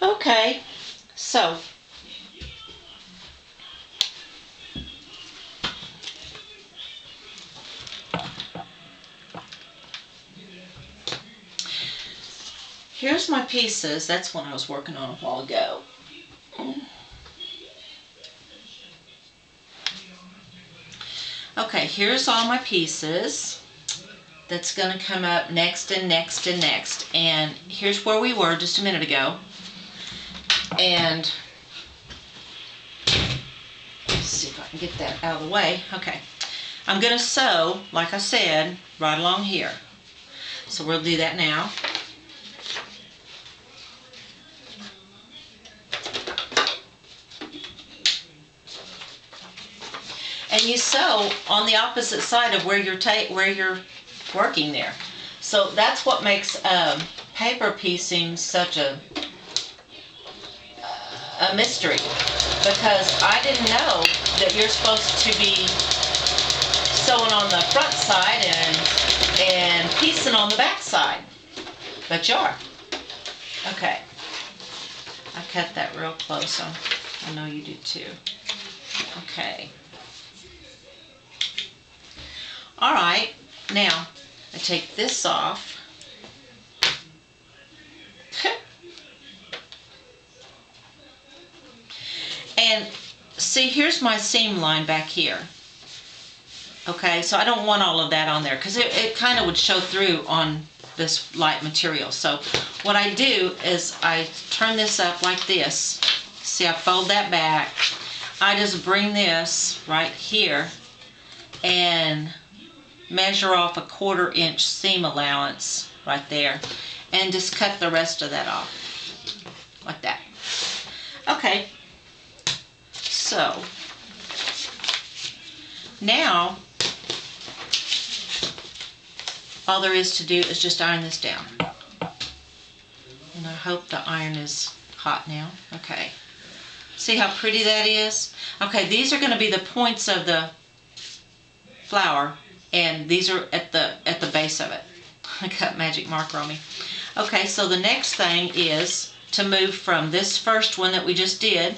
Okay, so here's my pieces. That's one I was working on a while ago. Okay, here's all my pieces. That's going to come up next and next and next. And here's where we were just a minute ago. And let's see if I can get that out of the way. Okay, I'm going to sew, like I said, right along here. So we'll do that now. And you sew on the opposite side of where you're working there. So that's what makes paper piecing such a mystery, because I didn't know that you're supposed to be sewing on the front side and piecing on the back side, but you are. Okay, I cut that real close, so I know you do too. Okay. All right, now I take this off. And see, here's my seam line back here. Okay, so I don't want all of that on there because it kind of would show through on this light material. So what I do is I turn this up like this. See, I fold that back. I just bring this right here and measure off a 1/4 inch seam allowance right there and just cut the rest of that off like that. Okay, so now all there is to do is just iron this down, and I hope the iron is hot now. Okay, see how pretty that is? Okay, these are going to be the points of the flower, and these are at the base of it. I got magic marker on me. Okay, so the next thing is to move from this first one that we just did.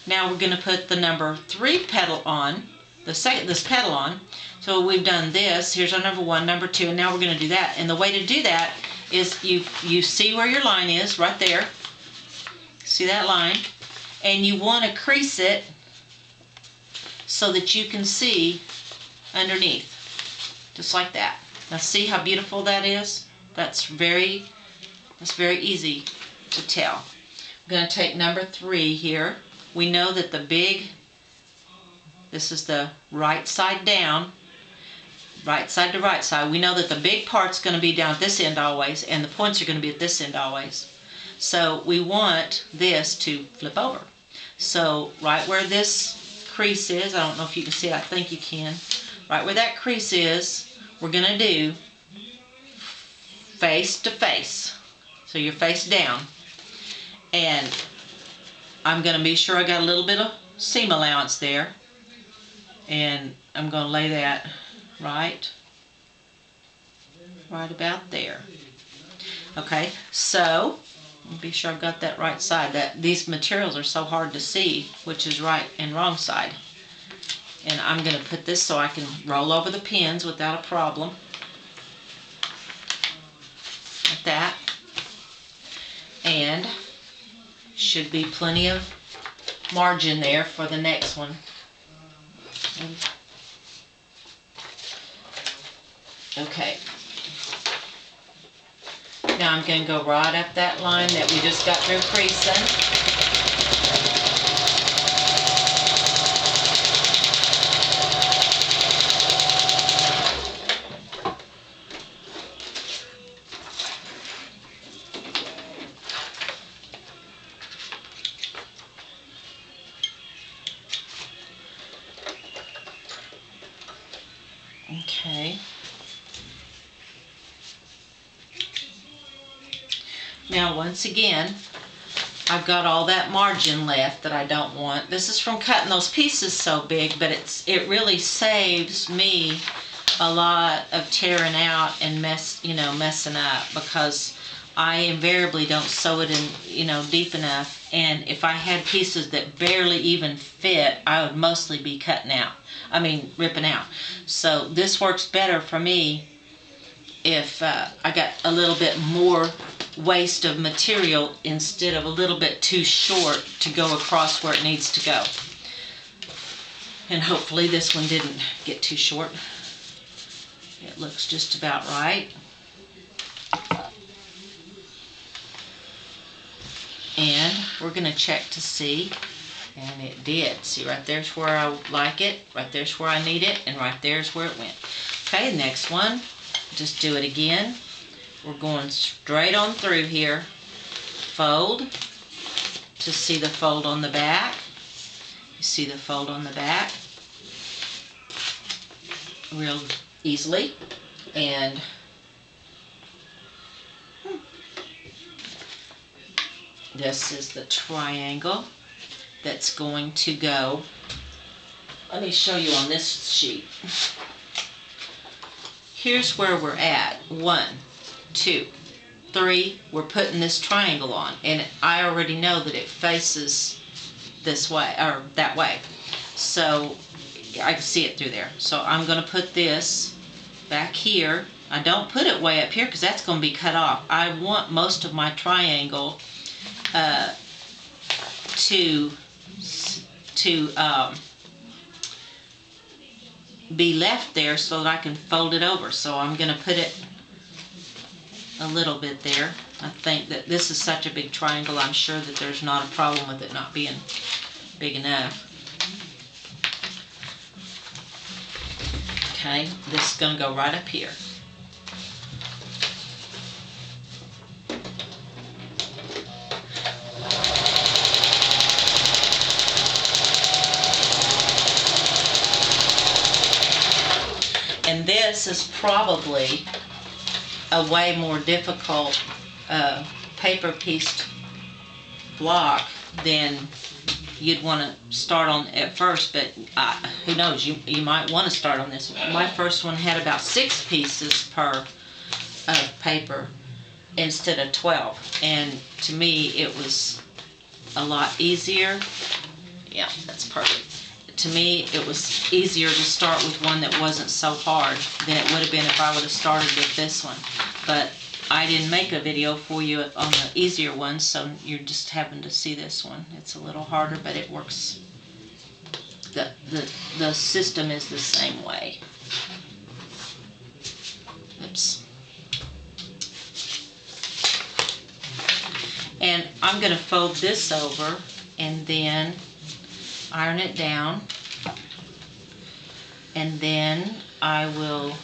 Now we're going to put the number 3 petal on, this petal on. So we've done this. Here's our number 1, number 2, and now we're going to do that. And the way to do that is you see where your line is right there. See that line? And you want to crease it so that you can see underneath. Just like that. Now see how beautiful that is? That's very easy to tell. I'm going to take number 3 here. We know that this is the right side down, right side to right side. We know that the big part's going to be down at this end always, and the points are going to be at this end always. So we want this to flip over. So right where this crease is, I don't know if you can see it, I think you can. Right where that crease is, we're going to do face to face. So you're face down. And I'm going to be sure I got a little bit of seam allowance there. And I'm going to lay that right about there. Okay, so be sure I've got that right side. These materials are so hard to see which is right and wrong side. And I'm going to put this so I can roll over the pins without a problem. Like that. And should be plenty of margin there for the next one. Okay. Now I'm going to go right up that line that we just got through creasing. Okay. Now once again, I've got all that margin left that I don't want. This is from cutting those pieces so big, but it really saves me a lot of tearing out and messing up, because I invariably don't sew it in, deep enough. And if I had pieces that barely even fit, I would mostly be ripping out. So this works better for me if I got a little bit more waste of material instead of a little bit too short to go across where it needs to go. And hopefully this one didn't get too short. It looks just about right. And we're going to check to see, and it did. See, right there's where I like it, right there's where I need it, and right there's where it went. Okay, next one, just do it again. We're going straight on through here. Fold to see the fold on the back. You see the fold on the back real easily. And this is the triangle that's going to go. Let me show you on this sheet. Here's where we're at. 1, 2, 3. We're putting this triangle on, and I already know that it faces this way or that way, so I can see it through there. So I'm going to put this back here. I don't put it way up here because that's going to be cut off. I want most of my triangle to be left there so that I can fold it over. So I'm going to put it a little bit there. I think that this is such a big triangle, I'm sure that there's not a problem with it not being big enough. Okay, this is going to go right up here. And this is probably a way more difficult paper pieced block than you'd want to start on at first, but who knows, you might want to start on this one. My first one had about 6 pieces per paper instead of 12, and to me it was a lot easier. Yeah, that's perfect. To me, it was easier to start with one that wasn't so hard than it would have been if I would have started with this one. But I didn't make a video for you on the easier one, so you're just having to see this one. It's a little harder, but it works. The system is the same way. Oops. And I'm going to fold this over and then iron it down, and then I will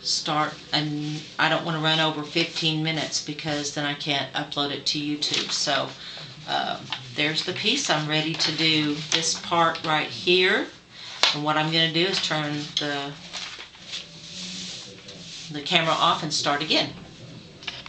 start, and I don't want to run over 15 minutes because then I can't upload it to YouTube. So there's the piece. I'm ready to do this part right here, and what I'm going to do is turn the camera off and start again.